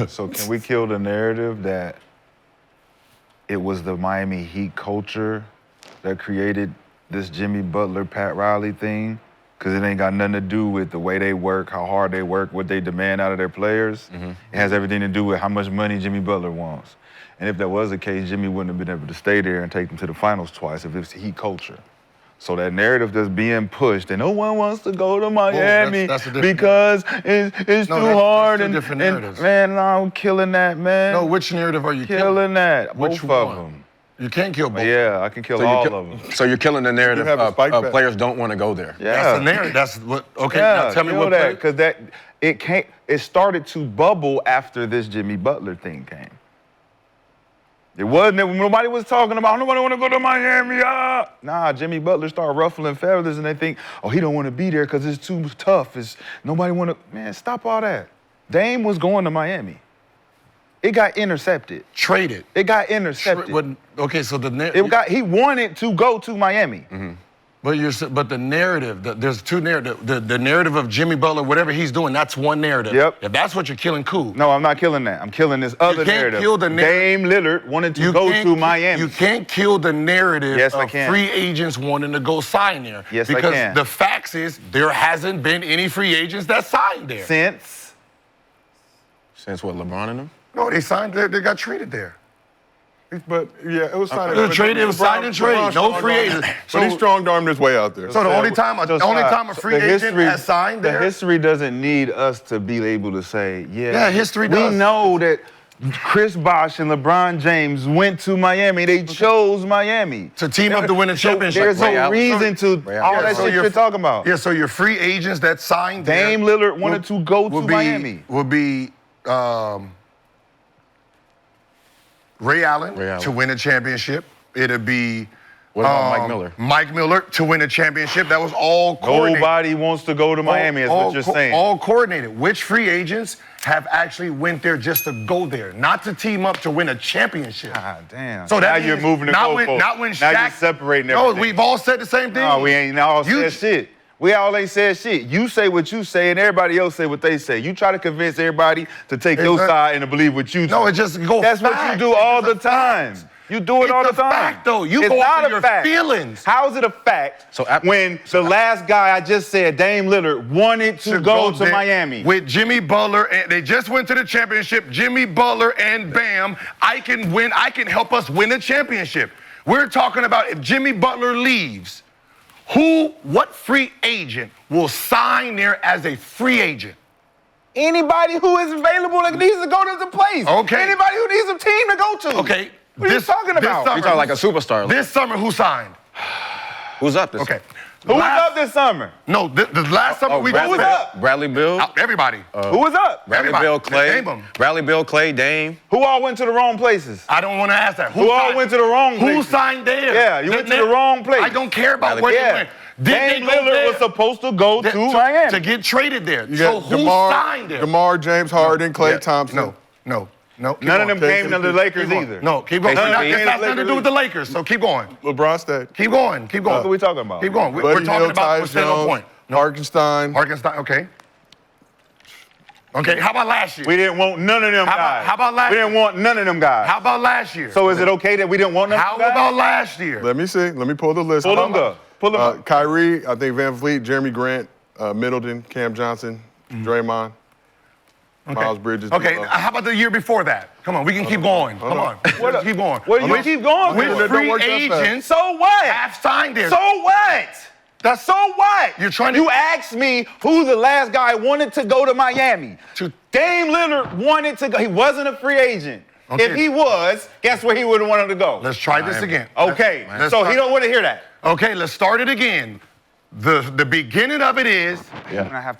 So can we kill the narrative that it was the Miami Heat culture that created this Jimmy Butler, Pat Riley thing? Because it ain't got nothing to do with the way they work, how hard they work, what they demand out of their players. It has everything to do with how much money Jimmy Butler wants. And if that was the case, Jimmy wouldn't have been able to stay there and take them to the finals twice if it's Heat culture. So that narrative that's being pushed, and no one wants to go to Miami because it's too hard. That's different narratives. Man, no, I'm killing that, man. No, which narrative are you killing? That. Which Both one? of them. You can't kill both. Yeah, I can kill all of them. So you're killing the narrative of players don't want to go there. Yeah. That's the narrative. That's what. Okay, Yeah, now tell me what. that, because it started to bubble after this Jimmy Butler thing came. It wasn't, nobody was talking about, nobody want to go to Miami. Nah, Jimmy Butler started ruffling feathers and they think, oh, he don't want to be there because it's too tough. Nobody want to, man, stop all that. Dame was going to Miami. It got intercepted. Traded. It got intercepted. Okay, so he wanted to go to Miami. But the narrative, there's two narratives. The narrative of Jimmy Butler, whatever he's doing, that's one narrative. Yep. If that's what you're killing, cool. No, I'm not killing that. I'm killing this other narrative. Kill the Dame Lillard wanted to go to Miami. You can't kill the narrative Yes, of I can. free agents wanting to go sign there. Yes, I because can. the facts is there hasn't been any free agents that signed there. Since what, LeBron and them? No, they signed. They got traded there. But yeah, it was signed. It was traded. It was signed and trade. No free agents. So he strong-armed his way out there. So the only time a free agent has signed there. The history doesn't need us to be able to say, Yeah, history does. We know that Chris Bosh and LeBron James went to Miami. They chose Miami. To team up to win a championship. There's no reason to all that shit you're talking about. Yeah, so your free agents that signed Dame Lillard wanted to go to Miami. Would be Ray Allen to win a championship. It'd be what about Mike Miller? Mike Miller to win a championship. That was all coordinated. Nobody wants to go to Miami, is what you're saying. All coordinated. Which free agents have actually went there just to go there, not to team up to win a championship? God damn. So now you're moving the goalposts. Not when Shaq. Now you're separating everything. No, we've all said the same thing. No, we ain't all said shit. We all ain't said shit. You say what you say, and everybody else say what they say. You try to convince everybody to take your side and to believe what you say. No, it just go. That's what you do all the time. You do it all the time. It's a fact, though. You it's go not off your feelings. How is it a fact when the last guy I just said, Dame Lillard, wanted to go to Miami? With Jimmy Butler, and they just went to the championship. Jimmy Butler and Bam, I can help us win a championship. We're talking about if Jimmy Butler leaves, what free agent will sign there as a free agent? Anybody who is available that needs to go to the place. Okay. Anybody who needs a team to go to. Okay. What are you talking about? You're talking like a superstar. This summer, who signed? Who's up this summer? Who was up this summer? No, the last summer we Who was up? Bradley Beal. Everybody. Who was up? Bradley Beal, Clay. Bradley Beal, Clay, Dame. Who all went to the wrong places? I don't want to ask that. Who all went to the wrong places? Who signed there? Yeah, you went to the wrong place. I don't care about where they went. Dame Lillard was supposed to go to Miami. To get traded there. You So got who signed there? DeMar, James Harden, Klay Thompson. No. None of them came to the Lakers either. No, keep going. It has nothing to do with the Lakers, so keep going. LeBron stayed. Keep going. What are we talking about? Keep going. We're Buddy talking Hield, about Tyus what's still on point. Harkenstein. Okay. Okay, how about last year? We didn't want none of them guys. How about last year? year? We didn't want none of them guys. How about last year? So is it okay that we didn't want none of them guys? How about last year? Let me see. Let me pull the list. Pull them up. Kyrie, I think Van Vliet, Jeremy Grant, Middleton, Cam Johnson, Draymond, Miles Bridges. Okay, how about the year before that? Come on, we can keep going. Come on. Let's keep going. What do you keep going Which for? free agents So what? have signed there? So what? So what? You're trying to... You asked me who the last guy wanted to go to Miami. Dame Lillard wanted to go. He wasn't a free agent. Okay. If he was, guess where he would have wanted to go? Let's try this again. Okay, so he don't want to hear that. Okay, let's start it again. The beginning of it is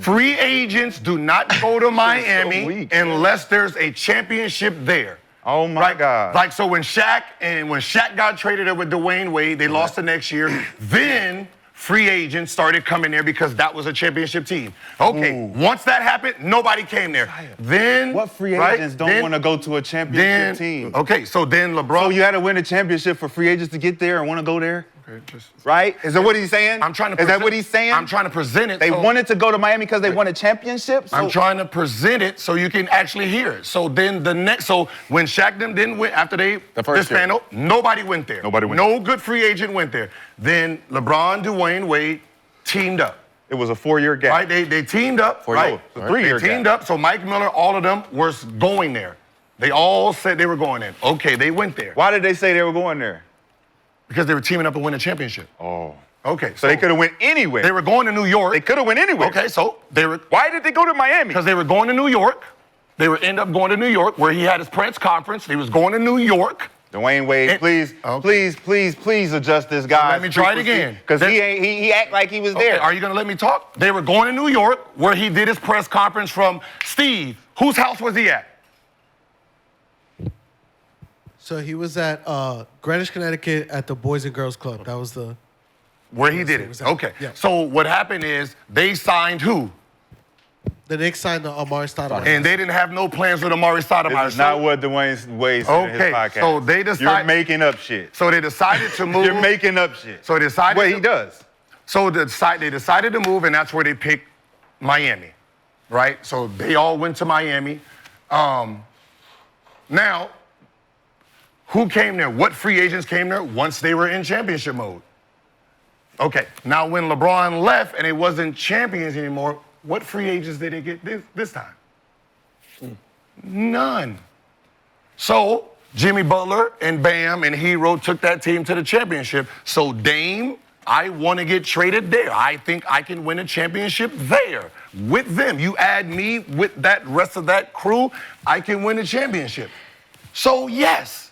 free agents do not go to Miami unless there's a championship there. Oh my God! Like so, when Shaq got traded there with Dwyane Wade, they lost the next year. Then free agents started coming there because that was a championship team. Okay, once that happened, nobody came there. Then what free agents don't want to go to a championship team? Okay, so then LeBron. So you had to win a championship for free agents to get there and want to go there? Okay, just right? Is that what he's saying? I'm trying to. Is that what he's saying? I'm trying to present it. They wanted to go to Miami because they won a championship. So I'm trying to present it so you can actually hear it. So then when Shaq them didn't win after they dismantled, nobody went there. Nobody went. No good free agent went there. Then LeBron, Dwyane Wade teamed up. it was a 4-year gap. Right? They teamed up. Right? It's a 3-year They teamed up. So Mike Miller, all of them were going there. They all said they were going in. Okay, they went there. Why did they say they were going there? Because they were teaming up to win a championship. Oh. Okay. So they could have went anywhere. They were going to New York. They could have went anywhere. Okay, so they were. Why did they go to Miami? Because they were going to New York. They were end up going to New York where he had his press conference. He was going to New York. Dwyane Wade, please adjust this guy. Let me try it again. Because he act like he was there. Okay, are you gonna let me talk? They were going to New York where he did his press conference from Steve. Whose house was he at? So he was at Greenwich, Connecticut at the Boys and Girls Club. That was the... Where he did it. Okay. Yeah. So what happened is they signed who? The Knicks signed the Amari Stoudemire. And they didn't have no plans with Amari Stoudemire. This is not what Dwyane Wade said in his podcast. So they decided... You're making up shit. So they decided to move... You're making up shit. So they decided... What he does. So they decided to move, and that's where they picked Miami, right? So they all went to Miami. Now, who came there? What free agents came there once they were in championship mode? Okay, now when LeBron left and it wasn't champions anymore, what free agents did they get this time? None. So Jimmy Butler and Bam and Hero took that team to the championship. So Dame, I want to get traded there. I think I can win a championship there with them. You add me with that rest of that crew, I can win a championship. So yes,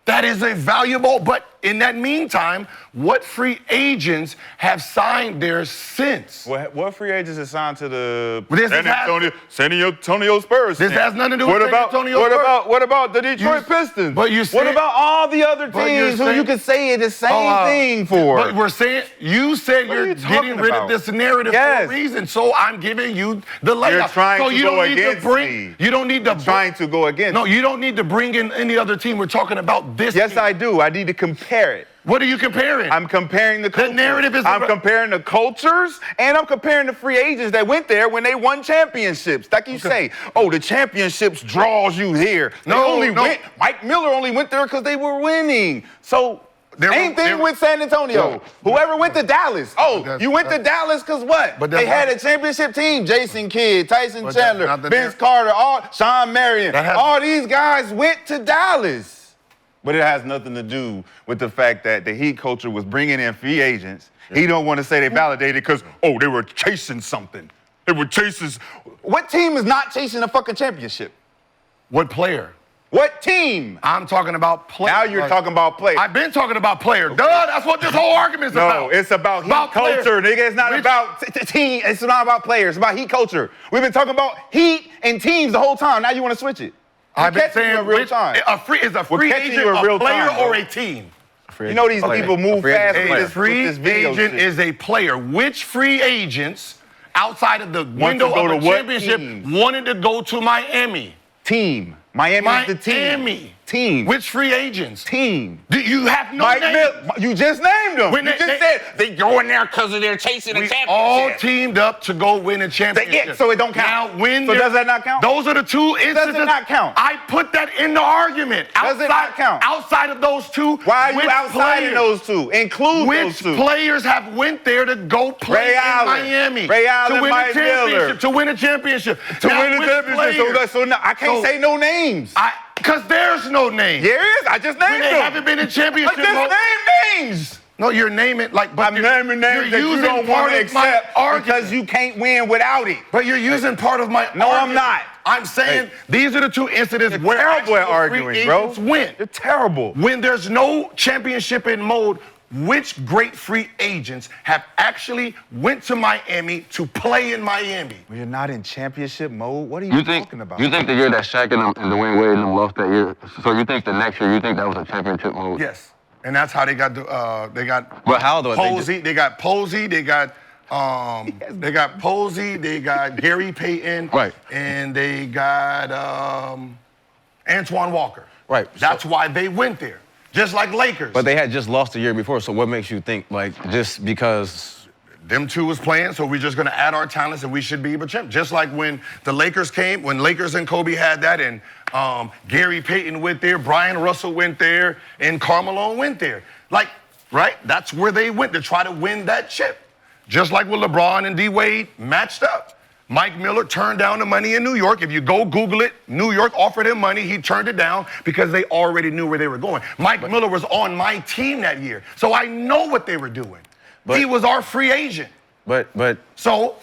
that is a valuable, but in that meantime, what free agents have signed there since? What free agents is signed to the San Antonio Spurs? This has nothing to do with San Antonio Spurs. What about the Detroit Pistons? But you what about all the other teams who you could say the same thing for? But we're saying, you said you're getting rid of this narrative for a reason, so I'm giving you the layup. You're trying so to you go don't need against to bring, me. You don't need to... You're trying to go against No, you don't need to bring in any other team. We're talking about this Yes, team. I do. I need to compare it. What are you comparing? I'm comparing the cultures. The narrative is... I'm comparing the cultures, and I'm comparing the free agents that went there when they won championships. Like you say, oh, the championships draws you here. Mike Miller only went there because they were winning. So... Same thing with San Antonio. Whoever went to Dallas. Oh, you went to Dallas because what? They had a championship team. Jason Kidd, Tyson Chandler, Vince Carter, Sean Marion. All these guys went to Dallas. But it has nothing to do with the fact that the Heat culture was bringing in free agents. He don't want to say they validated because, they were chasing something. They were chasing... What team is not chasing a fucking championship? What player? What team? I'm talking about player. Now you're talking about player. I've been talking about player. Duh, that's what this whole argument is about. No, it's about Heat culture, nigga. It's not about team. It's not about players. It's about Heat culture. We've been talking about Heat and teams the whole time. Now you want to switch it. I've been saying in real time. Is a free agent a player or a team? You know these people move fast with this free agent is a player. Which free agents outside of the window of the championship wanted to go to Miami? Team. Miami's the team. Team. Which free agents? Team. Do you have no name? You just named them. You just said they go in there because they're chasing a championship. All teamed up to go win a championship. So it don't count. Now, does that not count? Those are the two instances. Does it not count? I put that in the argument. Does it not count? Outside of those two, why are you outside of those two? Include those two. Which players have went there to go play in Miami? Ray Allen, to win Mike a championship. Miller. To win a championship. To win a championship. So I can't say no names. Because there's no name. There is. I just named them. They haven't been in championship. I just named names. No, you're naming but I'm naming names that you don't want to accept because you can't win without it. But you're using part of my No, argument. I'm not. I'm saying these are the two incidents You're where terrible at arguing, bro. Win. You're terrible. When there's no championship in mode, which great free agents have actually went to Miami to play in Miami? Well, you're not in championship mode? What are you talking about? You think the year that Shaq and Dwyane Wade and them lost that year, so you think the next year, you think that was a championship mode? Yes. And that's how they got But how though? Posey. They got Posey. They got Posey. They got Gary Payton. Right. And they got Antoine Walker. Right. That's why they went there. just like Lakers. But they had just lost the year before, so what makes you think, like, just because... Them two was playing, so we're just going to add our talents and we should be able to champ. Just like when the Lakers came, when Lakers and Kobe had that, and Gary Payton went there, Brian Russell went there, and Carmelo went there. Like, right? That's where they went to try to win that chip. Just like with LeBron and D Wade matched up. Mike Miller turned down the money in New York. If you go Google it, New York offered him money. He turned it down because they already knew where they were going. Mike Miller was on my team that year, so I know what they were doing. He was our free agent. But so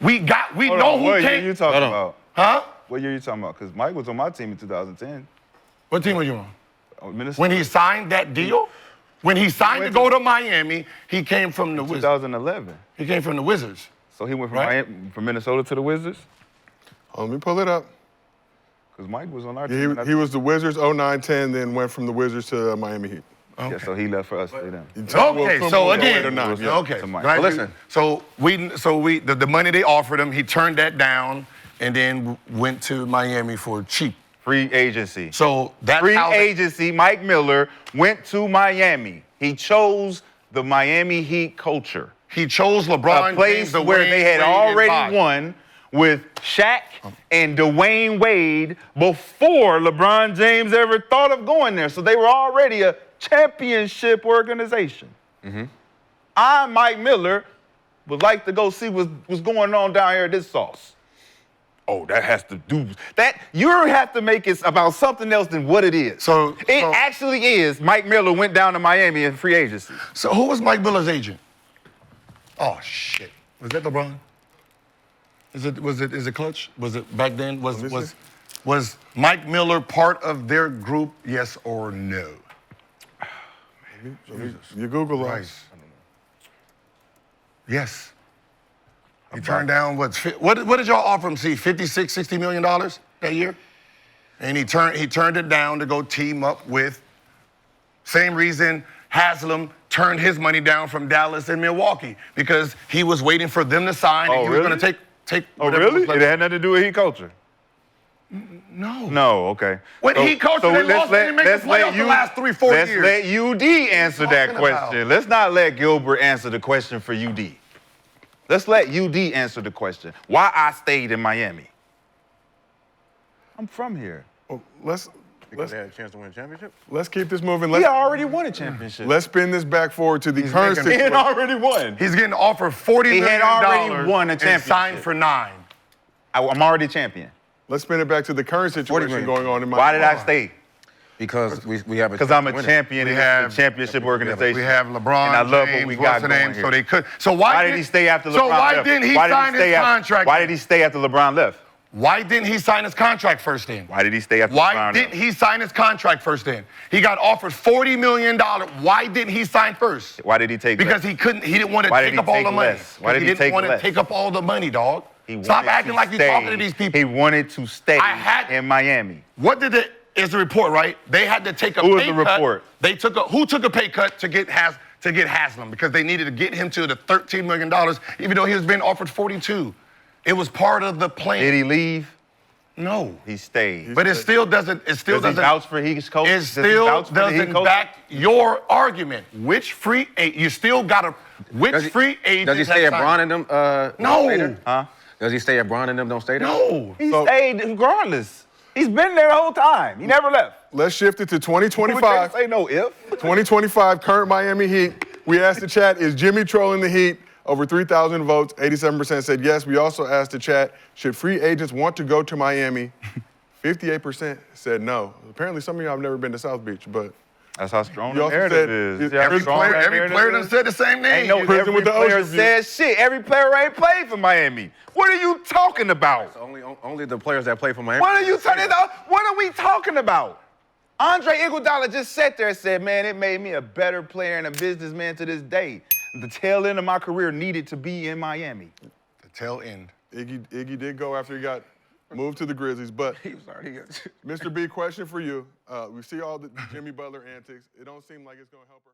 we know who what came. year you talking about? Huh? What year you talking about? Because Mike was on my team in 2010. What team were you on? Minnesota. When he signed that deal? When he signed to go to Miami, he came from the Wizards. 2011. He came from the Wizards. So he went from, Right. from Minnesota to the Wizards? Let me pull it up. Because Mike was on our team. He was the Wizards 09-10, then went from the Wizards to Miami Heat. Yeah, so he left for us. Then. Okay, so again, Okay. Right? listen. So the money they offered him, he turned that down and then went to Miami for cheap. Free agency. So that's Free how agency, Mike Miller went to Miami. He chose the Miami Heat culture. he chose LeBron A place James, the where they had already won. won with Shaq and Dwyane Wade before LeBron James ever thought of going there. So they were already a championship organization. I, Mike Miller, would like to go see what's going on down here at this sauce. Oh, that has to do that. You have to make it about something else than what it is. So Actually is Mike Miller went down to Miami in free agency. So who was Mike Miller's agent? Oh shit. Was that LeBron? Is it Clutch? Was it back then? Was Mike Miller part of their group? Yes or no? You Google Right. us. Yes. He turned down what did y'all offer him? See, $56-60 million that year, and he turned it down to go team up with. Same reason Haslam turned his money down from Dallas and Milwaukee because he was waiting for them to sign and he was going to take. Oh, whatever really? was left. It had nothing to do with Heat culture. No. No, okay. When Heat culture, they lost, they didn't make the playoffs the last 3-4 years. Let's let UD answer that Talking question. about? Let's not let Gilbert answer the question for UD. Let's let UD answer the question. Why I stayed in Miami? I'm from here. Well, Because they had a chance to win a championship? let's keep this moving. He already won a championship. Let's spin this back forward to the current making- He had situation. already won. He's getting offered $40 He million had already won a and championship. signed for 9. I'm already champion. Let's spin it back to the current situation million. going on in Miami. Why did I stay? Because we have a Because I'm a chance to win it. champion We in have- a championship organization. We have LeBron and I love James, what we what's got the going name? here. So they could. So why did he stay after LeBron So why left? didn't he Why did sign his contract? Why did he stay after LeBron left? Why didn't he sign his contract first then? Why did he stay after Why LeBron didn't left? he sign his contract first then? He got offered $40 million. Why didn't he sign first? Why did he take Because less? he couldn't. He didn't want to Why did take he up all take the money. less? Why did he he didn't take want to less? take up all the money, dog. He Stop wanted acting to like you're stay. talking to these people. He wanted to stay in Miami. What did it? Is the report right? They had to take a Who is pay the cut. report? Who took a pay cut to get Haslam because they needed to get him to the $13 million, even though he was being offered 42. It was part of the plan. Did he leave? No. He stayed. But it still doesn't. It still Does he doesn't. vouch for Heat's coach? It Does he still vouch for the Heat doesn't coach? back your argument. Which free agent? You still got to. Which free agent? Does he stay at Bron and them? No. Don't stay there? Huh? Does he stay at Bron and them? Don't stay there? No. He stayed regardless. He's been there the whole time. He never left. Let's shift it to Who would 2025. say no if? 2025 current Miami Heat. We asked the chat, is Jimmy trolling the Heat? Over 3,000 votes, 87% said yes. We also asked the chat, should free agents want to go to Miami? 58% said no. Apparently some of y'all have never been to South Beach, but That's how strong You the also narrative said is. it- Yeah, Every strong player, that every narrative player is. done said the same name. Ain't no Prison every with the player ocean view. said shit. Every player ain't played for Miami. What are you talking about? Only the players that play for Miami. What are you talking about? What are we talking about? Andre Iguodala just sat there and said, man, it made me a better player and a businessman to this day. The tail end of my career needed to be in Miami. The tail end. Iggy did go after he got moved to the Grizzlies. But He was already. Mr. B, question for you. We see all the Jimmy Butler antics. It don't seem like it's going to help her.